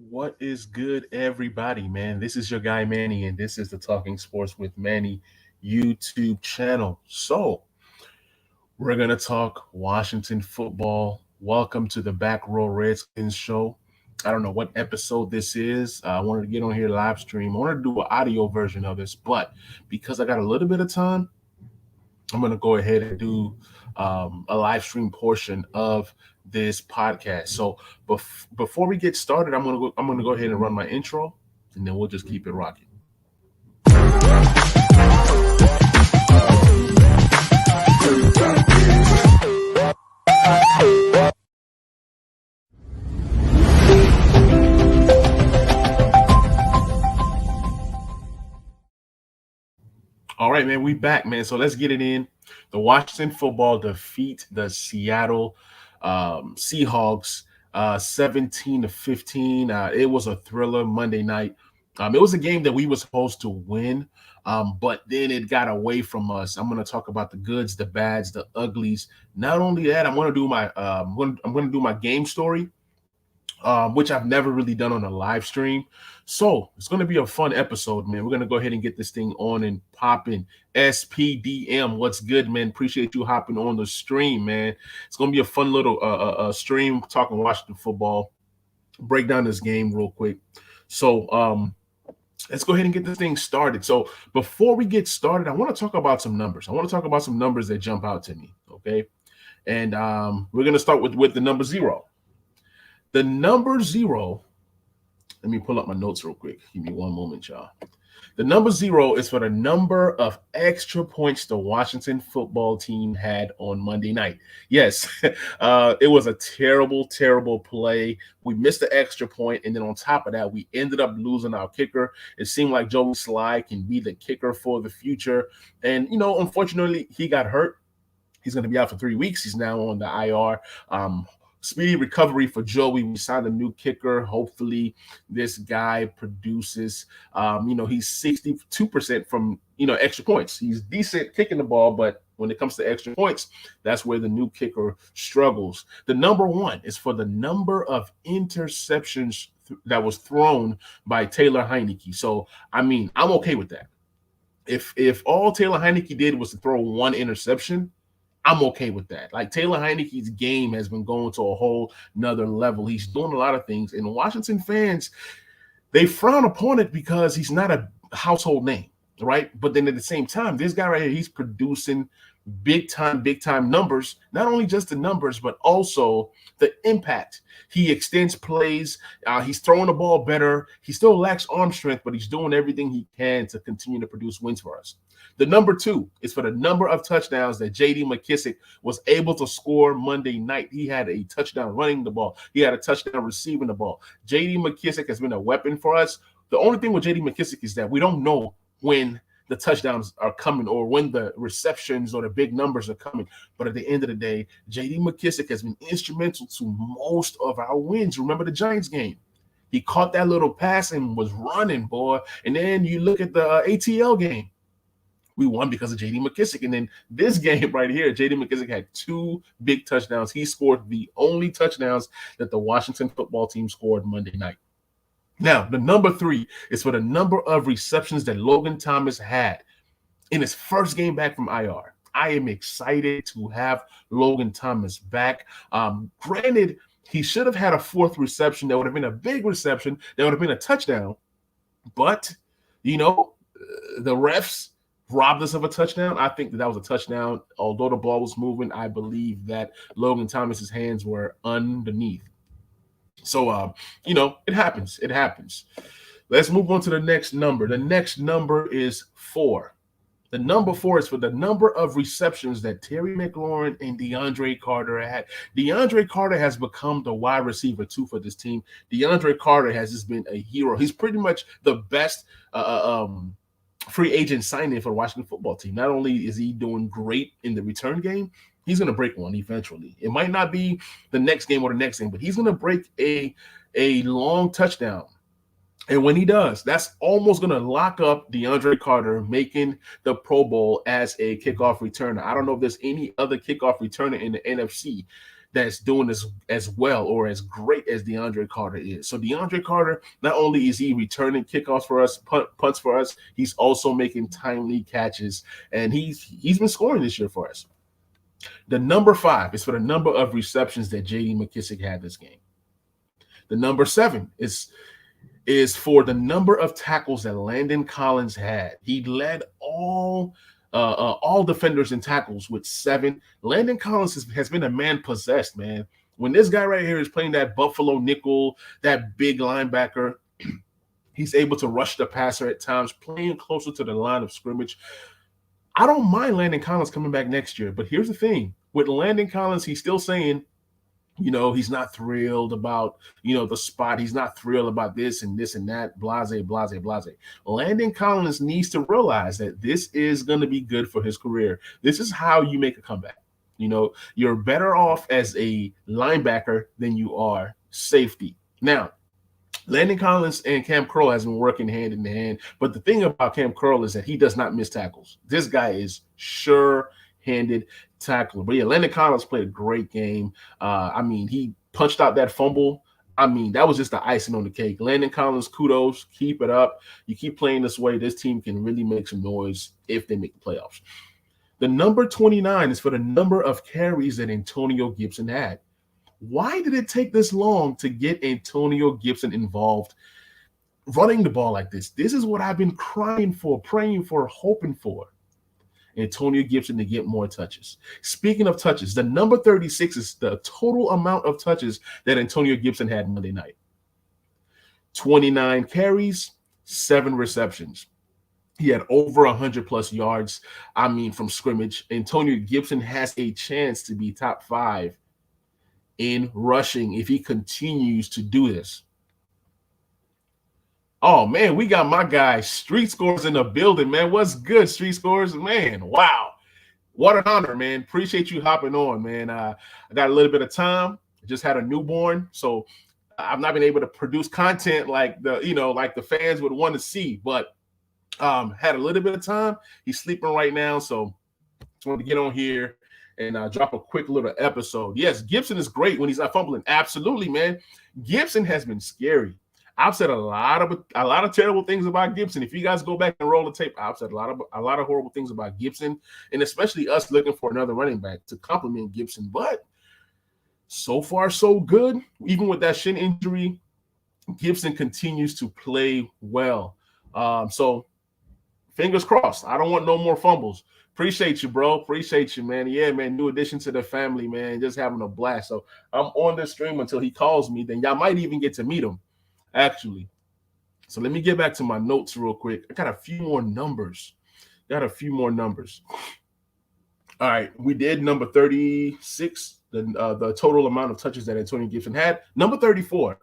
What is good, everybody, man? This is your guy Manny, and this is the Talking Sports with Manny YouTube channel. So, we're going to talk Washington football. Welcome to the Back Row Redskins show. I don't know what episode this is. I wanted to get on here live stream. I wanted to do an audio version of this, but because I got a little bit of time, I'm going to go ahead and do a live stream portion of this podcast. So before we get started, I'm gonna go ahead and run my intro, and then we'll just keep it rocking. All right, man, we back, man. So let's get it in. The Washington football defeat the Seattle Seahawks 17-15. It was a thriller Monday night. It was a game that we were supposed to win, but then it got away from us. I'm going to talk about the goods, the bads, the uglies. Not only that, I'm going to do my game story, which I've never really done on a live stream. So it's going to be a fun episode, man. We're going to go ahead and get this thing on and popping. SPDM, what's good, man? Appreciate you hopping on the stream, man. It's going to be a fun little stream talking Washington football. Break down this game real quick. So let's go ahead and get this thing started. So before we get started, I want to talk about some numbers. I want to talk about some numbers that jump out to me, okay? And we're going to start with the number 0. The number 0, let me pull up my notes real quick. Give me one moment, y'all. The number 0 is for the number of extra points the Washington football team had on Monday night. Yes, it was a terrible, terrible play. We missed the extra point, and then on top of that, we ended up losing our kicker. It seemed like Joey Sly can be the kicker for the future. And, unfortunately, he got hurt. He's going to be out for 3 weeks. He's now on the IR. Speedy recovery for Joey. We signed a new kicker. Hopefully, this guy produces. He's 62% from extra points. He's decent kicking the ball, but when it comes to extra points, that's where the new kicker struggles. The number 1 is for the number of interceptions that was thrown by Taylor Heinicke. So, I'm okay with that. If all Taylor Heinicke did was to throw one interception, I'm okay with that. Like, Taylor Heinicke's game has been going to a whole nother level. He's doing a lot of things, and Washington fans, they frown upon it because he's not a household name, right? But then at the same time, this guy right here, he's producing big time numbers. Not only just the numbers, but also the impact. He extends plays. He's throwing the ball better. He still lacks arm strength, but he's doing everything he can to continue to produce wins for us. The number 2 is for the number of touchdowns that J.D. McKissic was able to score Monday night. He had a touchdown running the ball. He had a touchdown receiving the ball. J.D. McKissic has been a weapon for us. The only thing with J.D. McKissic is that we don't know when the touchdowns are coming or when the receptions or the big numbers are coming. But at the end of the day, J.D. McKissic has been instrumental to most of our wins. Remember the Giants game? He caught that little pass and was running, boy. And then you look at the ATL game. We won because of J.D. McKissic. And then this game right here, J.D. McKissic had 2 big touchdowns. He scored the only touchdowns that the Washington football team scored Monday night. Now, the number 3 is for the number of receptions that Logan Thomas had in his first game back from IR. I am excited to have Logan Thomas back. Granted, he should have had a 4th reception. That would have been a big reception. That would have been a touchdown. But, the refs robbed us of a touchdown. I think that was a touchdown. Although the ball was moving, I believe that Logan Thomas's hands were underneath. So, it happens. It happens. Let's move on to the next number. The next number is 4. The number 4 is for the number of receptions that Terry McLaurin and DeAndre Carter had. DeAndre Carter has become the wide receiver 2 for this team. DeAndre Carter has just been a hero. He's pretty much the best free agent signing for the Washington football team. Not only is he doing great in the return game, he's going to break one eventually. It might not be the next game or the next game, but he's going to break a long touchdown. And when he does, that's almost going to lock up DeAndre Carter making the Pro Bowl as a kickoff returner. I don't know if there's any other kickoff returner in the NFC that's doing this as well or as great as DeAndre Carter is. So DeAndre Carter, not only is he returning kickoffs for us, punts for us, he's also making timely catches, and he's been scoring this year for us. The number 5 is for the number of receptions that J.D. McKissic had this game. The number 7 is for the number of tackles that Landon Collins had. He led all defenders in tackles with 7. Landon Collins has been a man possessed, man. When this guy right here is playing that Buffalo nickel, that big linebacker, he's able to rush the passer at times, playing closer to the line of scrimmage. I don't mind Landon Collins coming back next year, but here's the thing. With Landon Collins, he's still saying, he's not thrilled about, the spot. He's not thrilled about this and that, blase. Landon Collins needs to realize that this is going to be good for his career. This is how you make a comeback. You're better off as a linebacker than you are safety. Now, Landon Collins and Cam Curl has been working hand in hand, but the thing about Cam Curl is that he does not miss tackles. This guy is sure-handed tackler. But yeah, Landon Collins played a great game. He punched out that fumble. That was just the icing on the cake. Landon Collins, kudos. Keep it up. You keep playing this way, this team can really make some noise if they make the playoffs. The number 29 is for the number of carries that Antonio Gibson had. Why did it take this long to get Antonio Gibson involved running the ball like this? This is what I've been crying for, praying for, hoping for. Antonio Gibson to get more touches. Speaking of touches, the number 36 is the total amount of touches that Antonio Gibson had Monday night. 29 carries, 7 receptions. He had over 100+ yards, from scrimmage. Antonio Gibson has a chance to be top 5 in rushing if he continues to do this. Oh, man, we got my guy, Street Scores, in the building, man. What's good, Street Scores? Man, wow. What an honor, man. Appreciate you hopping on, man. I got a little bit of time. Just had a newborn, so I've not been able to produce content like the fans would want to see, but had a little bit of time. He's sleeping right now, so just wanted to get on here and drop a quick little episode. Yes, Gibson is great when he's not fumbling. Absolutely, man. Gibson has been scary. I've said a lot of terrible things about Gibson. If you guys go back and roll the tape, I've said a lot of horrible things about Gibson, and especially us looking for another running back to complement Gibson. But so far, so good. Even with that shin injury, Gibson continues to play well. So fingers crossed. I don't want no more fumbles. Appreciate you, bro. Appreciate you, man. Yeah, man. New addition to the family, man. Just having a blast. So I'm on this stream until he calls me. Then y'all might even get to meet him, actually. So let me get back to my notes real quick. I got a few more numbers. All right. We did number 36, the total amount of touches that Antonio Gibson had. Number 34.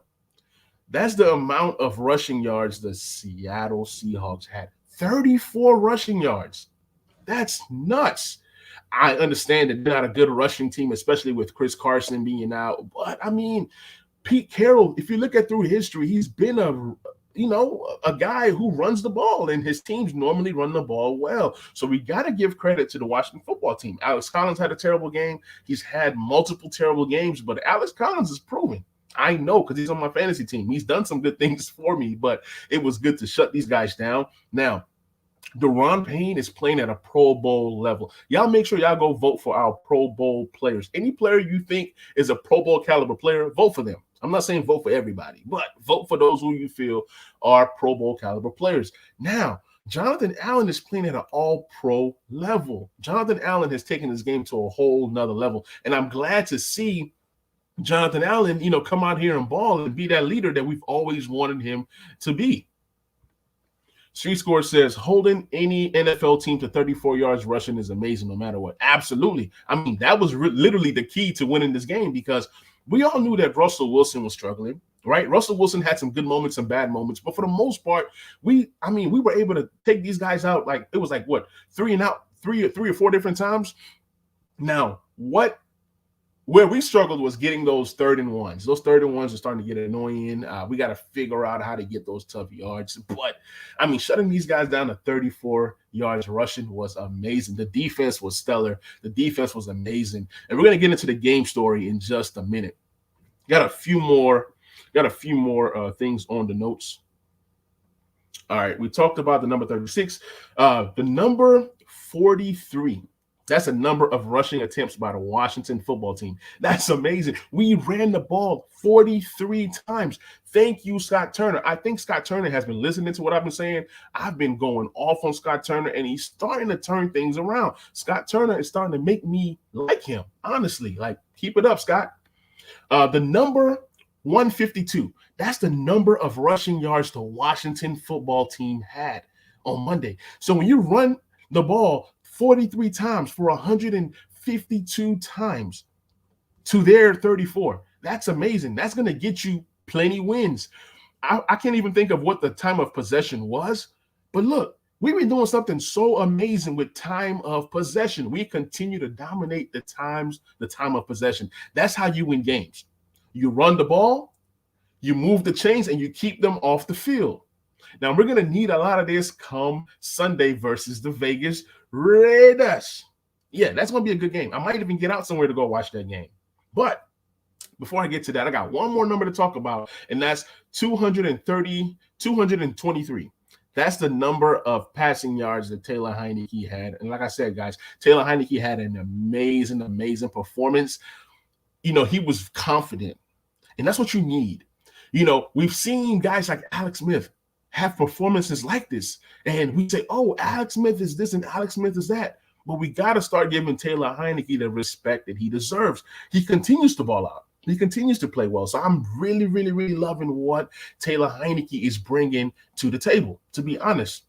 That's the amount of rushing yards the Seattle Seahawks had. 34 rushing yards. That's nuts. I understand that they're not a good rushing team, especially with Chris Carson being out. But, Pete Carroll, if you look at through history, he's been a guy who runs the ball, and his teams normally run the ball well. So we got to give credit to the Washington football team. Alex Collins had a terrible game. He's had multiple terrible games, but Alex Collins is proven. I know because he's on my fantasy team. He's done some good things for me, but it was good to shut these guys down. Now, Deron Payne is playing at a Pro Bowl level. Y'all make sure y'all go vote for our Pro Bowl players. Any player you think is a Pro Bowl caliber player, vote for them. I'm not saying vote for everybody, but vote for those who you feel are Pro Bowl caliber players. Now, Jonathan Allen is playing at an all-pro level. Jonathan Allen has taken his game to a whole nother level, and I'm glad to see Jonathan Allen, come out here and ball and be that leader that we've always wanted him to be. Street Score says, holding any NFL team to 34 yards rushing is amazing no matter what. Absolutely. That was literally the key to winning this game because we all knew that Russell Wilson was struggling, right? Russell Wilson had some good moments and bad moments, but for the most part, we were able to take these guys out. It was three and out, three or four different times. Now, what Where we struggled was getting those 3rd-and-1s. Those 3rd-and-1s are starting to get annoying. We got to figure out how to get those tough yards. But, I mean, shutting these guys down to 34 yards rushing was amazing. The defense was stellar. The defense was amazing. And we're going to get into the game story in just a minute. Got a few more things on the notes. All right, we talked about the number 36. The number 43. That's a number of rushing attempts by the Washington football team. That's amazing. We ran the ball 43 times. Thank you, Scott Turner. I think Scott Turner has been listening to what I've been saying. I've been going off on Scott Turner, and he's starting to turn things around. Scott Turner is starting to make me like him, honestly. Like, keep it up, Scott. The number 152. That's the number of rushing yards the Washington football team had on Monday. So when you run the ball 43 times for 152 times to their 34. That's amazing. That's going to get you plenty wins. I can't even think of what the time of possession was, but look, we've been doing something so amazing with time of possession. We continue to dominate the time of possession. That's how you win games. You run the ball, you move the chains, and you keep them off the field. Now, we're going to need a lot of this come Sunday versus the Vegas Raiders. Yeah, that's going to be a good game. I might even get out somewhere to go watch that game. But before I get to that, I got one more number to talk about, and that's 223. That's the number of passing yards that Taylor Heinicke had. And like I said, guys, Taylor Heinicke had an amazing, amazing performance. You know, he was confident, and that's what you need. You know, we've seen guys like Alex Smith have performances like this, and we say, oh, Alex Smith is this and Alex Smith is that. But we got to start giving Taylor Heinicke the respect that he deserves. He continues to ball out. He continues to play well. So I'm really, really, really loving what Taylor Heinicke is bringing to the table, to be honest.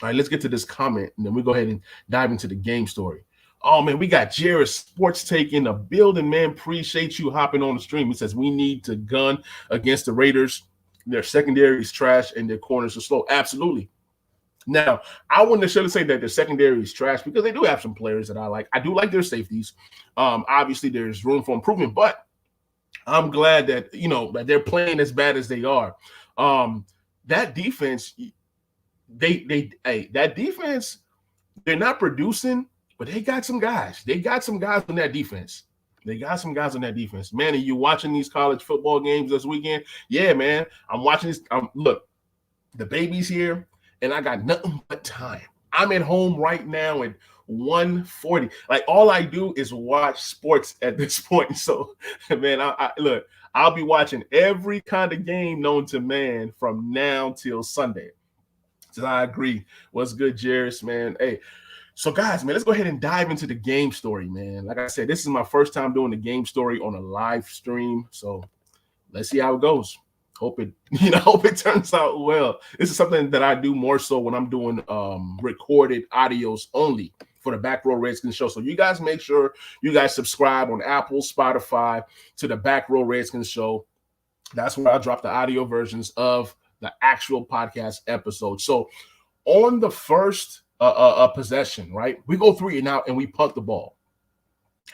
All right, let's get to this comment, and then we go ahead and dive into the game story. Oh, man, we got Jared Sports Take in the building, man. Appreciate you hopping on the stream. He says we need to gun against the Raiders. Their secondary is trash, and their corners are slow. Absolutely. Now, I wouldn't necessarily say that their secondary is trash because they do have some players that I like. I do like their safeties. Obviously, there's room for improvement, but I'm glad that, you know, that they're playing as bad as they are. That defense, that defense, they're not producing, but they got some guys. They got some guys on that defense. Man, are you watching these college football games this weekend? Yeah, man. I'm watching this. Look, the baby's here, and I got nothing but time. I'm at home right now at 1:40. Like, all I do is watch sports at this point. So, man, look, I'll be watching every kind of game known to man from now till Sunday. So I agree. What's good, Jairus, man? Hey, so guys, man, let's go ahead and dive into the game story, man. Like I said, this is my first time doing the game story on a live stream. So let's see how it goes. Hope it turns out well. This is something that I do more so when I'm doing recorded audios only for the Back Row Redskins show. So you guys make sure you guys subscribe on Apple, Spotify to the Back Row Redskins show. That's where I drop the audio versions of the actual podcast episode. So on the first possession, right, we go 3 and out and we punt the ball.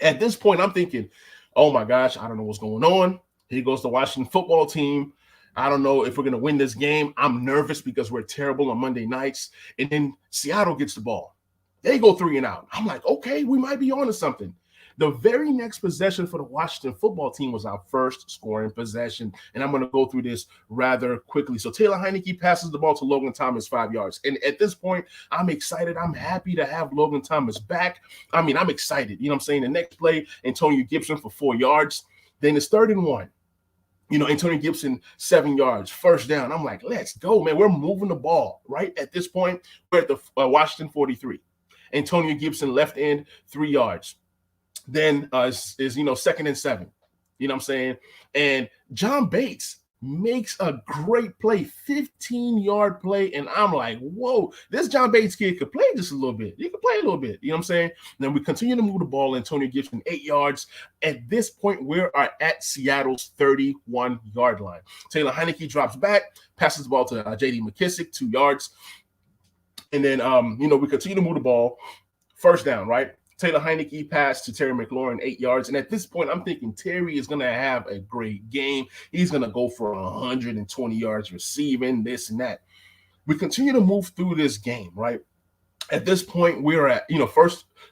At this point, I'm thinking, oh my gosh, I don't know what's going on. Here goes the Washington football team. I don't know if we're going to win this game. I'm nervous because we're terrible on Monday nights. And then Seattle gets the ball. They go 3 and out. I'm like, okay, we might be on to something. The very next possession for the Washington football team was our first scoring possession. And I'm going to go through this rather quickly. So Taylor Heinicke passes the ball to Logan Thomas 5 yards. And at this point, I'm excited. I'm happy to have Logan Thomas back. I mean, I'm excited. You know what I'm saying? The next play, Antonio Gibson for 4 yards. Then it's 3rd and 1. You know, Antonio Gibson, 7 yards, first down. I'm like, let's go, man. We're moving the ball, right? At this point, we're at the Washington 43. Antonio Gibson, left end, 3 yards. Then is 2nd and 7. You know what I'm saying? And John Bates makes a great play, 15-yard play. And I'm like, whoa, this John Bates kid could play just a little bit. He could play a little bit. You know what I'm saying? And then we continue to move the ball. Antonio Gibson, 8 yards. At this point, we are at Seattle's 31-yard line. Taylor Heinicke drops back, passes the ball to J.D. McKissick, 2 yards. And then, we continue to move the ball. First down, right? Taylor Heineke passed to Terry McLaurin 8 yards. And at this point, I'm thinking Terry is going to have a great game. He's going to go for 120 yards receiving, this and that. We continue to move through this game, right? At this point, we're at,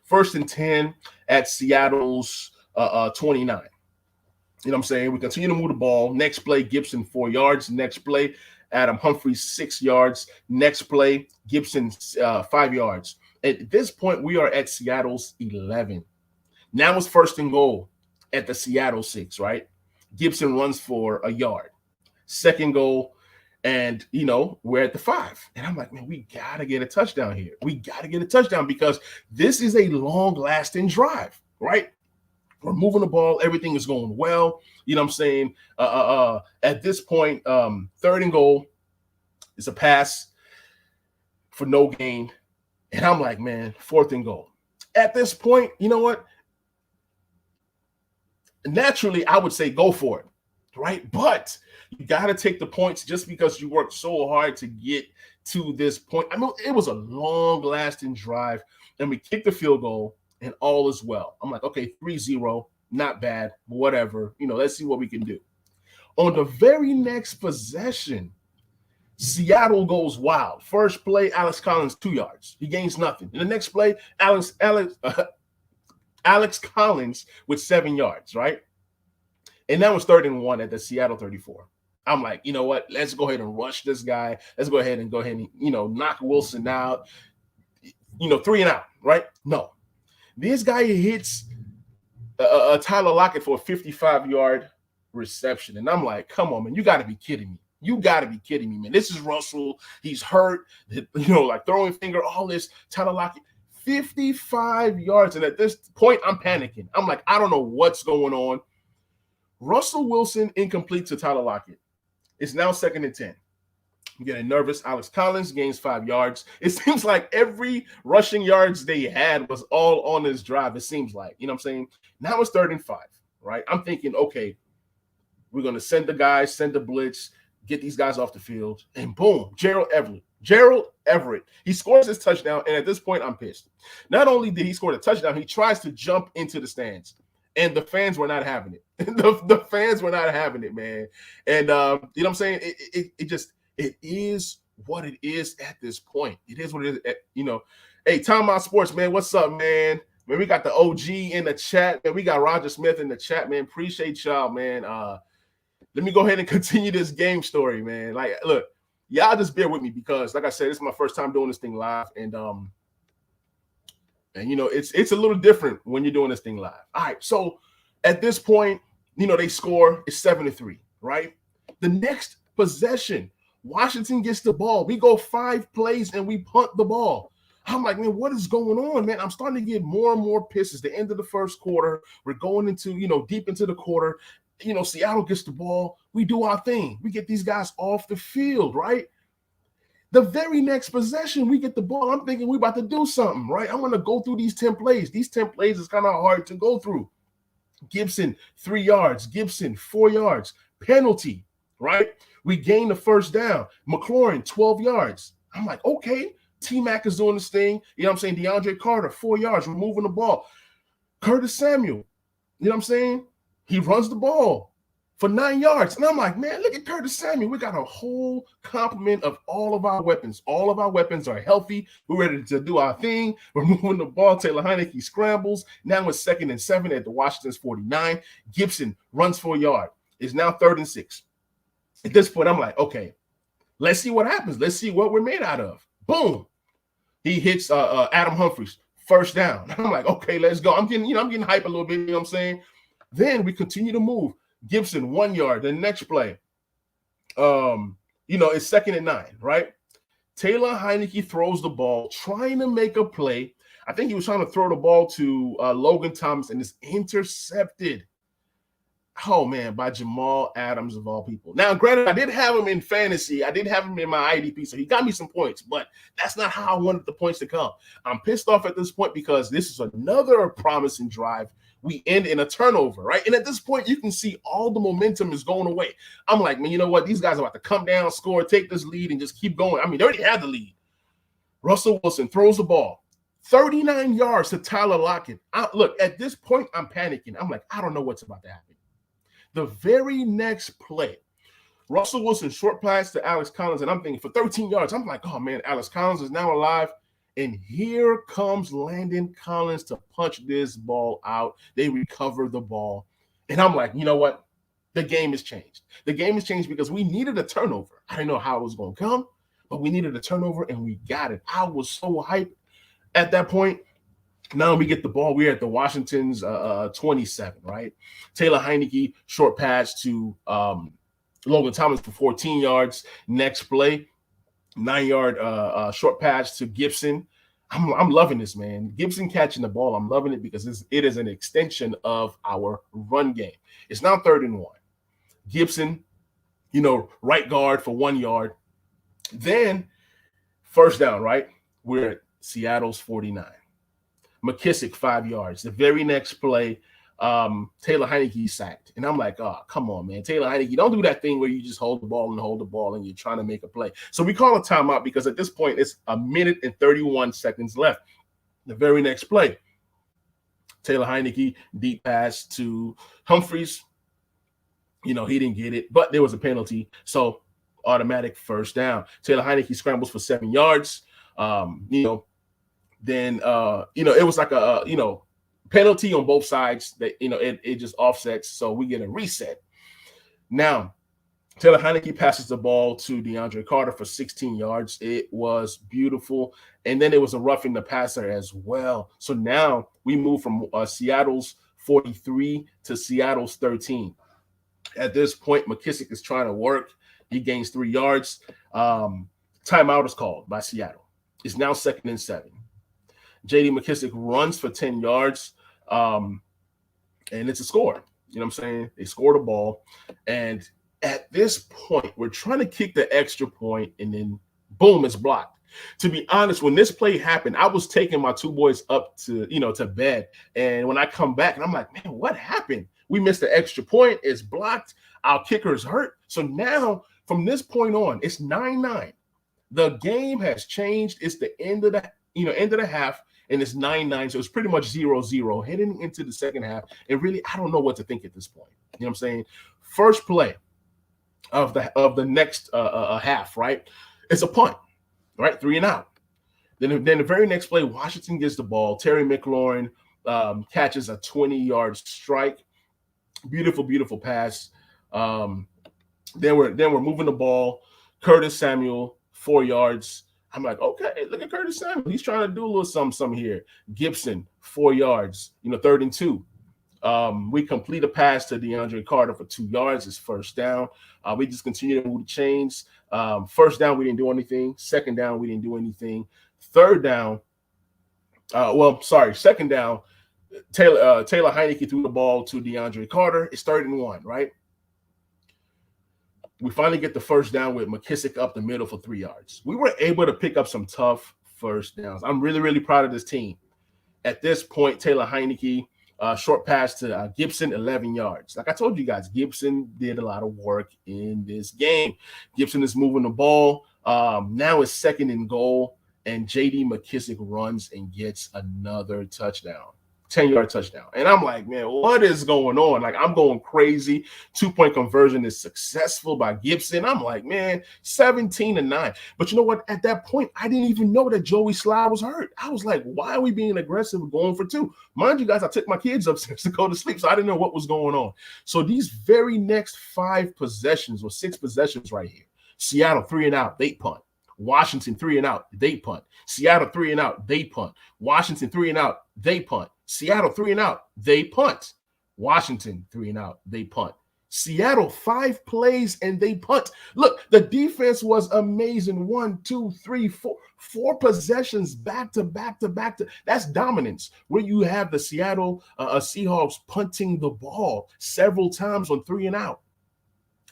first and 10 at Seattle's 29. You know what I'm saying? We continue to move the ball. Next play, Gibson 4 yards. Next play, Adam Humphries 6 yards. Next play, Gibson 5 yards. At this point, we are at Seattle's 11. Now it's first and goal at the Seattle 6, right? Gibson runs for a yard. Second goal, and, we're at the 5. And I'm like, man, we got to get a touchdown here. We got to get a touchdown because this is a long-lasting drive, right? We're moving the ball. Everything is going well. You know what I'm saying? At this point, third and goal is a pass for no gain. And I'm like, man, fourth and goal. At this point, you know what? Naturally, I would say go for it, right? But you got to take the points just because you worked so hard to get to this point. I mean, it was a long-lasting drive, and we kicked the field goal, and all is well. I'm like, okay, 3-0, not bad, whatever. Let's see what we can do. On the very next possession, Seattle goes wild. First play, Alex Collins, 2 yards. He gains nothing. In the next play, Alex Collins with 7 yards, right? And that was 3rd and 1 at the Seattle 34. I'm like, you know what? Let's go ahead and rush this guy. Let's go ahead and knock Wilson out. 3 and out, right? No. This guy hits Tyler Lockett for a 55-yard reception. And I'm like, come on, man. You got to be kidding me. You got to be kidding me, man. This is Russell. He's hurt, like throwing finger, all this. Tyler Lockett, 55 yards. And at this point, I'm panicking. I'm like, I don't know what's going on. Russell Wilson incomplete to Tyler Lockett. It's now 2nd and 10. I'm getting nervous. Alex Collins gains 5 yards. It seems like every rushing yards they had was all on this drive. It seems like, you know what I'm saying? Now it's 3rd and 5, right? I'm thinking, okay, we're going to send the blitz, get these guys off the field, and boom, Gerald Everett. He scores his touchdown, and at this point, I'm pissed. Not only did he score the touchdown, he tries to jump into the stands, and the fans were not having it. the fans were not having it, man. And you know what I'm saying? It is what it is at this point. It is what it is. Hey, Timeout Sports, man, what's up, man? Man, we got the OG in the chat, man. We got Roger Smith in the chat, man. Appreciate y'all, man. Let me go ahead and continue this game story, man. Like, look, y'all just bear with me because, like I said, this is my first time doing this thing live, and it's a little different when you're doing this thing live. All right, so at this point, they score. It's 7-3, right? The next possession, Washington gets the ball. We go 5 plays and we punt the ball. I'm like, man, what is going on, man? I'm starting to get more and more pissed. It's the end of the first quarter. We're going into, deep into the quarter. Seattle gets the ball. We do our thing. We get these guys off the field, right? The very next possession, we get the ball. I'm thinking we're about to do something, right? I'm going to go through these 10 plays. These 10 plays is kind of hard to go through. Gibson, 3 yards. Gibson, 4 yards. Penalty, right? We gain the first down. McLaurin, 12 yards. I'm like, okay. T-Mac is doing this thing. You know what I'm saying? DeAndre Carter, 4 yards. We're moving the ball. Curtis Samuel, you know what I'm saying? He runs the ball for 9 yards. And I'm like, man, look at Curtis Samuel. We got a whole complement of all of our weapons. All of our weapons are healthy. We're ready to do our thing. We're moving the ball. Taylor Heineke scrambles. Now it's 2nd and 7 at the Washington's 49. Gibson runs for a yard. It's now 3rd and 6. At this point, I'm like, okay, let's see what happens. Let's see what we're made out of. Boom. He hits Adam Humphries. First down. I'm like, okay, let's go. I'm getting hype a little bit. You know what I'm saying? Then we continue to move. Gibson, 1 yard. The next play, it's 2nd and 9, right? Taylor Heineke throws the ball, trying to make a play. I think he was trying to throw the ball to Logan Thomas, and it's intercepted. Oh, man, by Jamal Adams, of all people. Now, granted, I did have him in fantasy. I did have him in my IDP, so he got me some points, but that's not how I wanted the points to come. I'm pissed off at this point because this is another promising drive. We end in a turnover, right? And at this point, you can see all the momentum is going away. I'm like, man, you know what? These guys are about to come down, score, take this lead, and just keep going. I mean, they already had the lead. Russell Wilson throws the ball. 39 yards to Tyler Lockett. Look, at this point, I'm panicking. I'm like, I don't know what's about to happen. The very next play, Russell Wilson short pass to Alex Collins, and I'm thinking for 13 yards. I'm like, oh man, Alex Collins is now alive. And here comes Landon Collins to punch this ball out. They recover the ball. And I'm like, you know what? The game has changed. The game has changed because we needed a turnover. I didn't know how it was going to come, but we needed a turnover and we got it. I was so hyped at that point. Now we get the ball. We're at the Washington's 27, right? Taylor Heineke, short pass to Logan Thomas for 14 yards. Next play, 9-yard short pass to Gibson. I'm loving this, man. Gibson catching the ball. I'm loving it because it is an extension of our run game. It's now 3rd and 1. Gibson, right guard for 1 yard. Then first down, right? We're at Seattle's 49. McKissick, 5 yards. The very next play, Taylor Heineke sacked. And I'm like, oh, come on, man. Taylor Heineke, don't do that thing where you just hold the ball and you're trying to make a play. So we call a timeout because at this point, it's 1 minute and 31 seconds left. The very next play, Taylor Heineke, deep pass to Humphreys. He didn't get it, but there was a penalty. So automatic first down. Taylor Heineke scrambles for 7 yards. Then it was like a penalty on both sides that it just offsets, so we get a reset. Now Taylor Heineke passes the ball to DeAndre Carter for 16 yards. It was beautiful, and then it was a roughing the passer as well. So now we move from Seattle's 43 to Seattle's 13. At this point, McKissick is trying to work. He gains 3 yards. Timeout is called by Seattle. It's now 2nd and 7. J.D. McKissick runs for 10 yards, and it's a score. You know what I'm saying? They scored a ball, and at this point, we're trying to kick the extra point, and then boom, it's blocked. To be honest, when this play happened, I was taking my 2 boys up to bed, and when I come back, and I'm like, man, what happened? We missed the extra point. It's blocked. Our kicker's hurt. So now, from this point on, it's 9-9. The game has changed. It's the end of the half. And it's 9-9, so it's pretty much 0-0 heading into the second half. And really, I don't know what to think at this point. You know what I'm saying? First play of the next half, right? It's a punt, right? 3 and out. Then the very next play, Washington gets the ball. Terry McLaurin catches a 20-yard strike. Beautiful, beautiful pass. Then we're moving the ball. Curtis Samuel, 4 yards. I'm like, okay, look at Curtis Samuel. He's trying to do a little something here. Gibson, 4 yards, 3rd and 2. We complete a pass to DeAndre Carter for 2 yards. It's first down. We just continue to move the chains. First down, we didn't do anything. Second down, we didn't do anything. Third down, second down, Taylor Heineke threw the ball to DeAndre Carter. It's 3rd and 1, right? We finally get the first down with McKissick up the middle for 3 yards. We were able to pick up some tough first downs. I'm really, really proud of this team. At this point, Taylor Heineke, short pass to Gibson, 11 yards. Like I told you guys, Gibson did a lot of work in this game. Gibson is moving the ball. Now it's 2nd and goal, and J.D. McKissick runs and gets another touchdown. 10-yard touchdown. And I'm like, man, what is going on? Like, I'm going crazy. 2-point conversion is successful by Gibson. I'm like, man, 17-9. But you know what? At that point, I didn't even know that Joey Sly was hurt. I was like, why are we being aggressive going for 2? Mind you guys, I took my kids upstairs to go to sleep, so I didn't know what was going on. So these very next 5 possessions or 6 possessions right here, Seattle 3 and out, they punt. Washington 3 and out, they punt. Seattle 3 and out, they punt. Washington 3 and out, they punt. Seattle 3 and out, they punt. Washington 3 and out, they punt. Seattle 5 plays and they punt. Look, the defense was amazing. 1, 2, 3, 4 possessions back to back to back. That's dominance where you have the Seattle Seahawks punting the ball several times on 3 and out.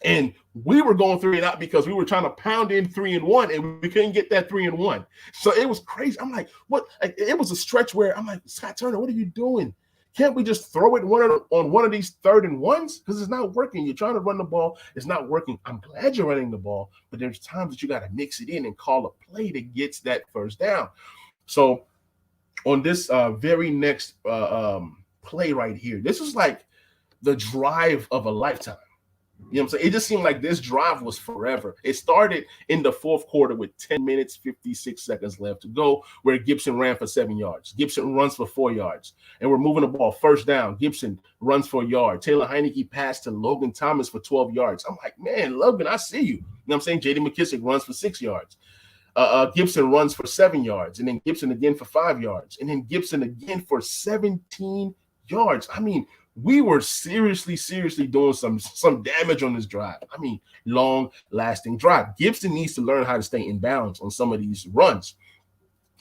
And we were going 3 and out because we were trying to pound in 3 and 1, and we couldn't get that 3 and 1. So it was crazy. I'm like, what? It was a stretch where I'm like, Scott Turner, what are you doing? Can't we just throw it on one of these 3rd and 1s? Because it's not working. You're trying to run the ball. It's not working. I'm glad you're running the ball, but there's times that you got to mix it in and call a play that gets that first down. So on this very next play right here. This was like the drive of a lifetime. You know what I'm saying? It just seemed like this drive was forever. It started in the fourth quarter with 10 minutes, 56 seconds left to go, where Gibson ran for 7 yards. Gibson runs for 4 yards. And we're moving the ball. First down. Gibson runs for a yard. Taylor Heineke passed to Logan Thomas for 12 yards. I'm like, man, Logan, I see you. You know what I'm saying? J.D. McKissick runs for 6 yards. Gibson runs for 7 yards. And then Gibson again for 5 yards. And then Gibson again for 17 yards. I mean, we were seriously doing some damage on this drive. I mean, long-lasting drive. Gibson needs to learn how to stay in bounds on some of these runs.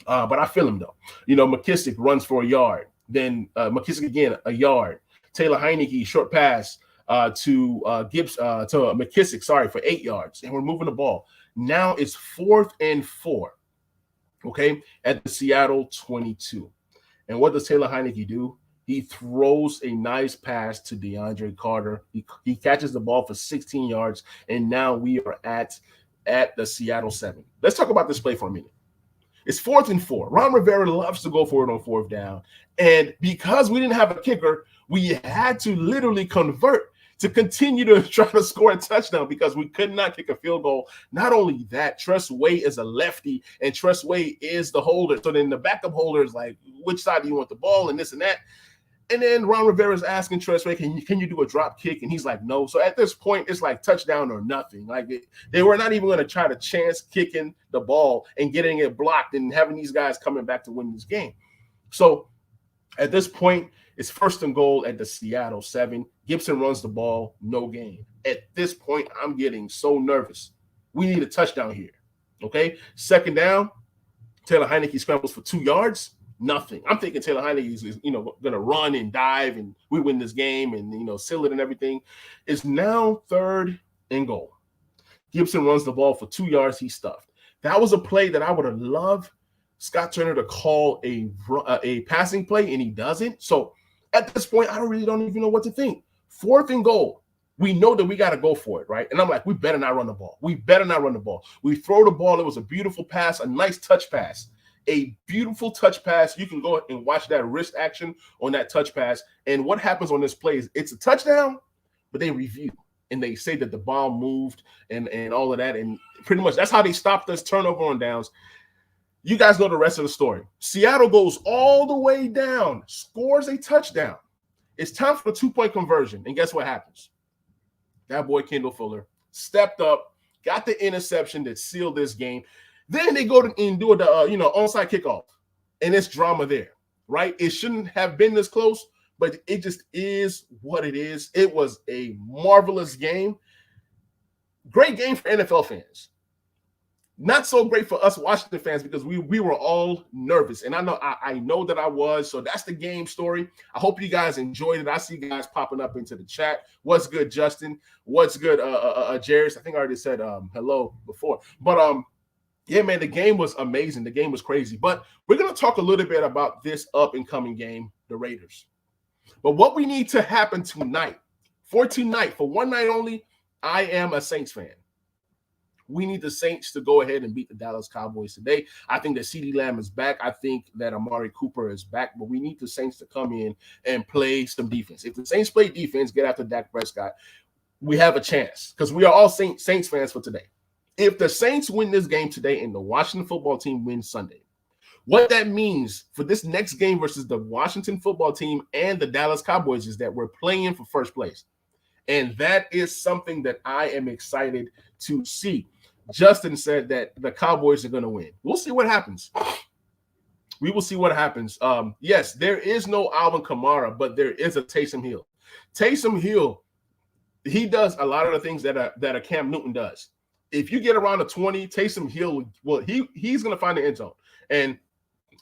But I feel him, though. You know, McKissick runs for a yard. Then McKissick again, a yard. Taylor Heineke, short pass to McKissick, for 8 yards. And we're moving the ball. Now it's 4th and 4, okay, at the Seattle 22. And what does Taylor Heineke do? He throws a nice pass to DeAndre Carter. He catches the ball for 16 yards, and now we are at the Seattle 7. Let's talk about this play for a minute. It's 4th and 4. Ron Rivera loves to go for it on 4th down. And because we didn't have a kicker, we had to literally convert to continue to try to score a touchdown because we could not kick a field goal. Not only that, Tress Way is a lefty, and Tress Way is the holder. So then the backup holder is like, which side do you want the ball and this and that? And then Ron Rivera is asking Tress Way, can you do a drop kick? And he's like, no. So at this point, it's like touchdown or nothing. Like they were not even going to try to chance kicking the ball and getting it blocked and having these guys coming back to win this game. So at this point, it's 1st and goal at the Seattle 7. Gibson runs the ball, no gain. At this point, I'm getting so nervous. We need a touchdown here. Okay? 2nd down, Taylor Heineke scrambles for 2 yards. Nothing. I'm thinking Taylor Heineke is going to run and dive and we win this game and, seal it and everything. It's now 3rd and goal. Gibson runs the ball for 2 yards. He's stuffed. That was a play that I would have loved Scott Turner to call a passing play, and he doesn't. So at this point, I don't even know what to think. 4th and goal. We know that we got to go for it, right? And I'm like, we better not run the ball. We better not run the ball. We throw the ball. It was a beautiful pass, a nice touch pass. A beautiful touch pass. You can go and watch that wrist action on that touch pass. And what happens on this play is it's a touchdown, but they review and they say that the ball moved and all of that. And pretty much that's how they stopped us turnover on downs. You guys know the rest of the story. Seattle goes all the way down, scores a touchdown. It's time for the 2-point conversion. And guess what happens? That boy Kendall Fuller stepped up, got the interception that sealed this game. Then they go and do the onside kickoff, and it's drama there, right? It shouldn't have been this close, but it just is what it is. It was a marvelous game. Great game for NFL fans. Not so great for us Washington fans because we were all nervous, and I know that I was. So that's the game story. I hope you guys enjoyed it. I see guys popping up into the chat. What's good, Justin? What's good, Jairus? I think I already said hello before, but yeah, man, the game was amazing. The game was crazy. But we're going to talk a little bit about this up-and-coming game, the Raiders. But what we need to happen tonight, for one night only, I am a Saints fan. We need the Saints to go ahead and beat the Dallas Cowboys today. I think that CeeDee Lamb is back. I think that Amari Cooper is back. But we need the Saints to come in and play some defense. If the Saints play defense, get after Dak Prescott, we have a chance because we are all Saints fans for today. If the Saints win this game today and the Washington football team wins Sunday, what that means for this next game versus the Washington football team and the Dallas Cowboys is that we're playing for first place. And that is something that I am excited to see. Justin said that the Cowboys are going to win. We'll see what happens. We will see what happens. Yes, there is no Alvin Kamara, but there is a Taysom Hill. Taysom Hill, he does a lot of the things that a Cam Newton does. If you get around the 20, Taysom Hill, he's going to find the end zone. And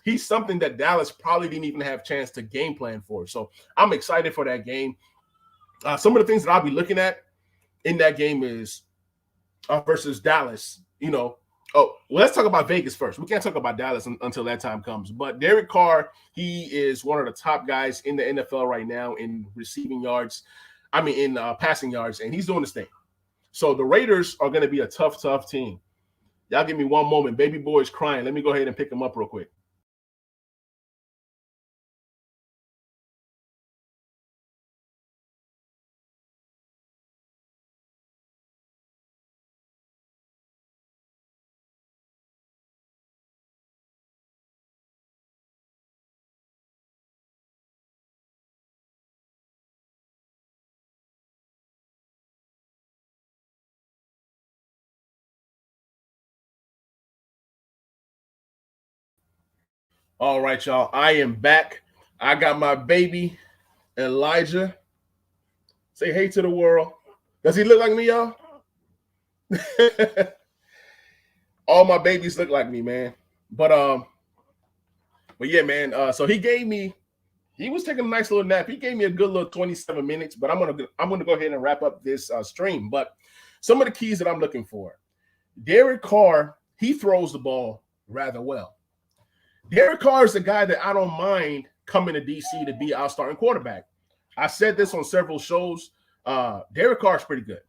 he's something that Dallas probably didn't even have a chance to game plan for. So I'm excited for that game. Some of the things that I'll be looking at in that game is versus Dallas, let's talk about Vegas first. We can't talk about Dallas until that time comes. But Derek Carr, he is one of the top guys in the NFL right now in receiving yards. In passing yards, and he's doing his thing. So the Raiders are going to be a tough team. Y'all give me one moment. Baby boy is crying. Let me go ahead and pick him up real quick. All right, y'all. I am back. I got my baby Elijah. Say hey to the world. Does he look like me, y'all? All my babies look like me, man. But but yeah, man. So he was taking a nice little nap. He gave me a good little 27 minutes, but I'm gonna go ahead and wrap up this stream. But some of the keys that I'm looking for. Derek Carr, he throws the ball rather well. Derek Carr is the guy that I don't mind coming to DC to be our starting quarterback. I said this on several shows. Derek Carr is pretty good.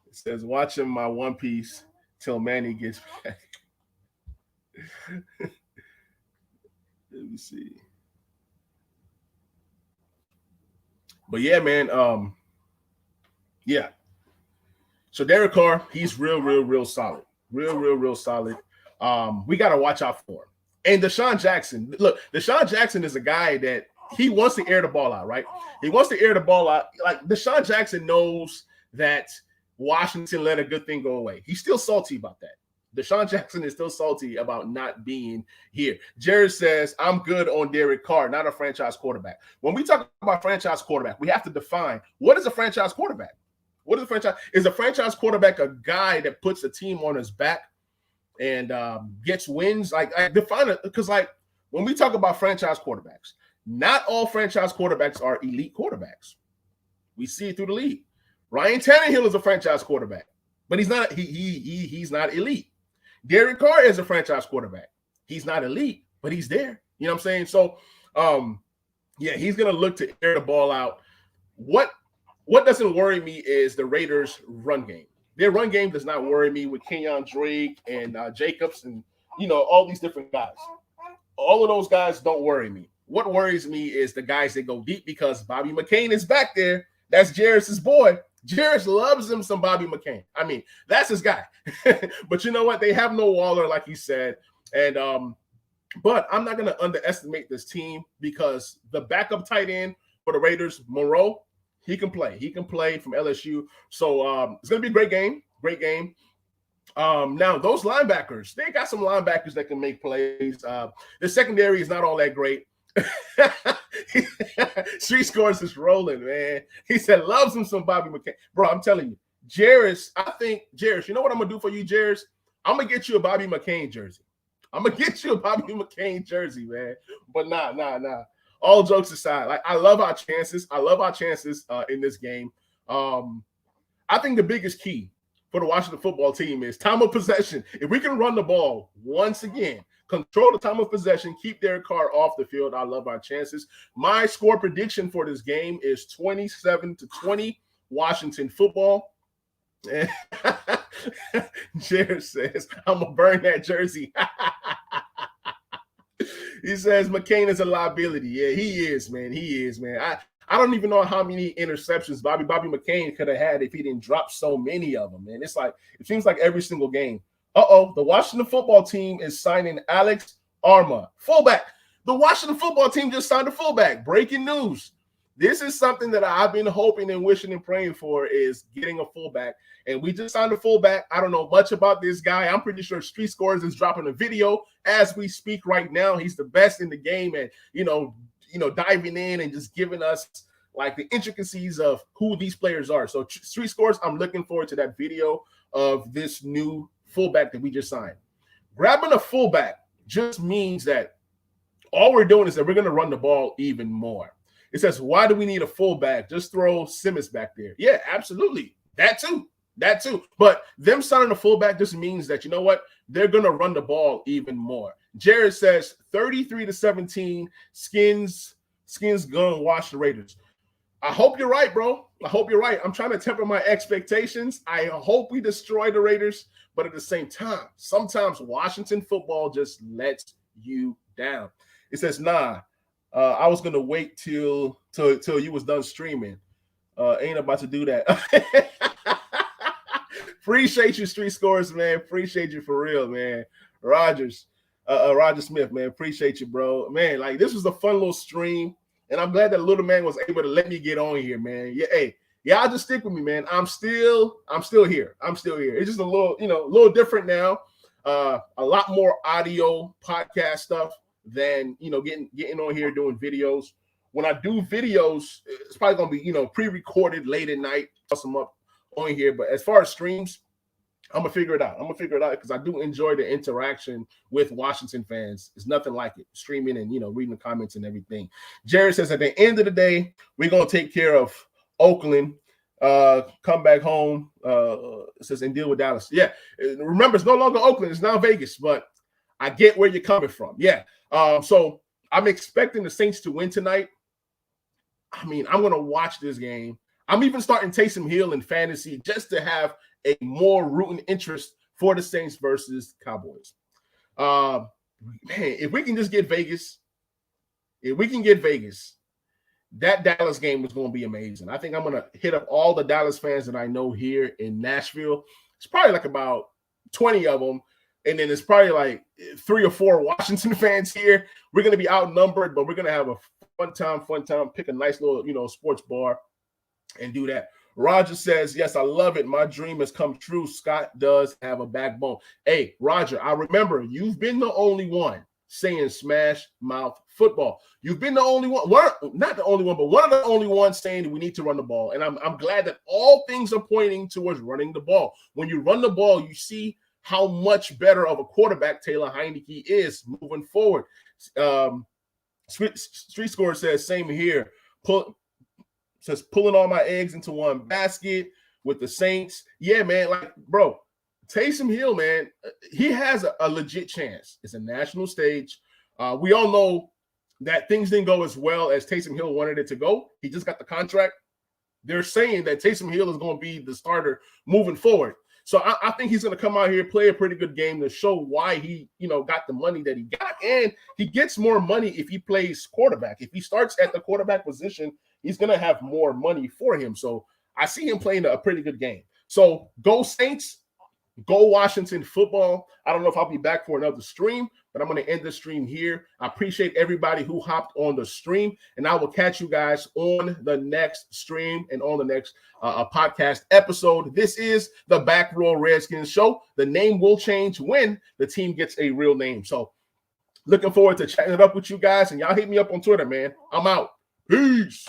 It says, watching my One Piece till Manny gets back. Let me see. But yeah, man. Yeah. So Derek Carr, he's real solid. Real solid. We got to watch out for him. And Deshaun Jackson, look, Deshaun Jackson is a guy that he wants to air the ball out, right? He wants to air the ball out. Like Deshaun Jackson knows that Washington let a good thing go away. He's still salty about that. Deshaun Jackson is still salty about not being here. Jared says, I'm good on Derek Carr, not a franchise quarterback. When we talk about franchise quarterback, we have to define what is a franchise quarterback? What is a franchise? Is a franchise quarterback a guy that puts a team on his back and gets wins? Like, I define it because, like, when we talk about franchise quarterbacks, not all franchise quarterbacks are elite quarterbacks. We see it through the league. Ryan Tannehill is a franchise quarterback, but he's not. He's not elite. Derek Carr is a franchise quarterback. He's not elite, but he's there. You know what I'm saying? So, yeah, he's gonna look to air the ball out. What doesn't worry me is the Raiders' run game. Their run game does not worry me with Kenyon Drake and Jacobs and, you know, all these different guys. All of those guys don't worry me. What worries me is the guys that go deep because Bobby McCain is back there. That's Jarrett's boy. Jarrett loves him some Bobby McCain. I mean, that's his guy. But you know what? They have no Waller, like you said. And but I'm not going to underestimate this team because the backup tight end for the Raiders, Moreau, he can play. He can play from LSU. So it's going to be a great game. Great game. Now, those linebackers, they got some linebackers that can make plays. The secondary is not all that great. Street Scores is rolling, man. He said, loves him some Bobby McCain. Bro, I'm telling you, Jarris, you know what I'm going to do for you, Jarris? I'm going to get you a Bobby McCain jersey. I'm going to get you a Bobby McCain jersey, man. But nah. All jokes aside, like I love our chances. In this game. I think the biggest key for the Washington football team is time of possession. If we can run the ball once again, control the time of possession, keep Derek Carr off the field, I love our chances. My score prediction for this game is 27-20 Washington football. And Jared says, I'm going to burn that jersey. He says McCain is a liability. Yeah, he is, man. I don't even know how many interceptions Bobby McCain could have had if he didn't drop so many of them, man. It's like, it seems like every single game. The Washington football team is signing Alex Arma, fullback. The Washington football team just signed a fullback. Breaking news. This is something that I've been hoping and wishing and praying for is getting a fullback. And we just signed a fullback. I don't know much about this guy. I'm pretty sure Street Scores is dropping a video as we speak right now. He's the best in the game at, diving in and just giving us like the intricacies of who these players are. So Street Scores, I'm looking forward to that video of this new fullback that we just signed. Grabbing a fullback just means that all we're doing is that we're going to run the ball even more. It says, why do we need a fullback? Just throw Simmons back there. Yeah, absolutely. That too. But them signing a fullback just means that, you know what? They're going to run the ball even more. Jared says 33-17, Skins going to wash the Raiders. I hope you're right, bro. I hope you're right. I'm trying to temper my expectations. I hope we destroy the Raiders, but at the same time, sometimes Washington football just lets you down. It says, I was gonna wait till you was done streaming. Ain't about to do that. Appreciate you, Street Scores, man. Appreciate you for real, man. Roger Smith, man. Appreciate you, bro. Man, like this was a fun little stream. And I'm glad that little man was able to let me get on here, man. Yeah, hey, y'all just stick with me, man. I'm still here. It's just a little different now. a lot more audio podcast stuff than getting on here doing videos. When I do videos, it's probably gonna be pre-recorded late at night, toss them up on here. But as far as streams, I'm gonna figure it out. Because I do enjoy the interaction with Washington fans. It's nothing like it. Streaming and reading the comments and everything. Jared says at the end of the day, we're gonna take care of Oakland. Come back home. It says and deal with Dallas. Yeah, remember it's no longer Oakland, it's now Vegas. But I get where you're coming from. Yeah. So I'm expecting the Saints to win tonight. I mean, I'm gonna watch this game. I'm even starting Taysom Hill in fantasy just to have a more rooting interest for the Saints versus Cowboys. Man, if we can just get Vegas, that Dallas game is going to be amazing. I think I'm going to hit up all the Dallas fans that I know here in Nashville. It's probably like about 20 of them. And then it's probably like 3 or 4 Washington fans here. We're going to be outnumbered, but we're going to have a fun time, pick a nice little, sports bar and do that. Roger says, yes, I love it. My dream has come true. Scott does have a backbone. Hey, Roger, I remember you've been the only one saying smash mouth football. You've been the only one, not the only one, but one of the only ones saying that we need to run the ball. And I'm glad that all things are pointing towards running the ball. When you run the ball, you see how much better of a quarterback Taylor Heineke is moving forward. Street Score says, same here. Pulling all my eggs into one basket with the Saints. Yeah, man. Like, bro, Taysom Hill, man, he has a legit chance. It's a national stage. We all know that things didn't go as well as Taysom Hill wanted it to go. He just got the contract. They're saying that Taysom Hill is going to be the starter moving forward. So I think he's going to come out here, play a pretty good game to show why he, got the money that he got. And he gets more money if he plays quarterback. If he starts at the quarterback position, he's going to have more money for him. So I see him playing a pretty good game. So go Saints, go Washington football. I don't know if I'll be back for another stream, but I'm going to end the stream here. I appreciate everybody who hopped on the stream, and I will catch you guys on the next stream and on the next podcast episode. This is the Back Row Redskins show. The name will change when the team gets a real name. So looking forward to chatting it up with you guys, and y'all hit me up on Twitter, man. I'm out. Peace.